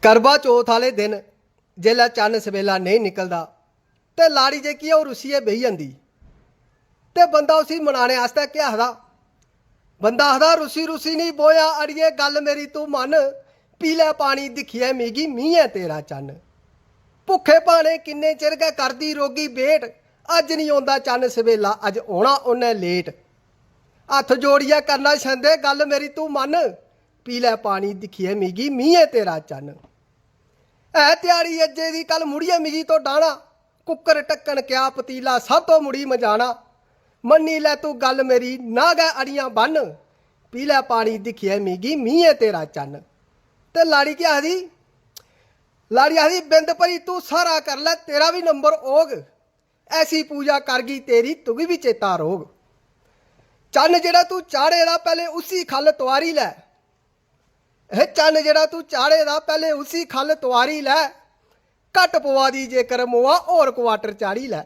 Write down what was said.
करवा चौथ वाले दिन जेल्लै चन्न सवेला नहीं निकलदा ते लाड़ी जेह्की ओह् रुस्सियै बेही जंदी ते बंदा उसी मनाने आस्तै केह् आखदा। बंदा आखदा रुस्सी रुस्सी नहीं बोया अड़िए गल मेरी तू मन, पीले पानी दिक्खियै मिगी मींहे तेरा चन्न। भुक्खे भाने किन्ने चिर गै करदी रोगी वेट, अज नहीं औंदा चन्न सवेला अज औना उन्नै लेट। हत्थ जोड़ियै करना छंदे गल मेरी तू मन, पीले पानी दिक्खियै मिगी मींहे तेरा चन्न। है ध्याड़ी अज्जे दी कल मुड़ियै मिगी तो डाहना, कुक्कर टक्कन क्या पतीला सब तो मुड़ी मजाना। मन्नी लै तू गल मेरी ना गै अड़ियां बन्न, पीले पानी दिक्खियै मिगी मींहे तेरा चन्न। ते लाड़ी केह् आखदी, लाड़ी आखदी बिंद भरी तू सारा कर लै तेरा भी नंबर होग, ऐसी पूजा करगी तेरी तुगी भी चेता रौग। चन्न जेह्ड़ा तू चाढ़े दा पैह्ले उसी खल्ल तोआरी लै, चन्न जेह्ड़ा तू चाढ़े दा पैह्ले उसी खल्ल तोआरी लै, घट्ट पवा दी जेकर मोआ होर क्वार्टर चाढ़ी लै।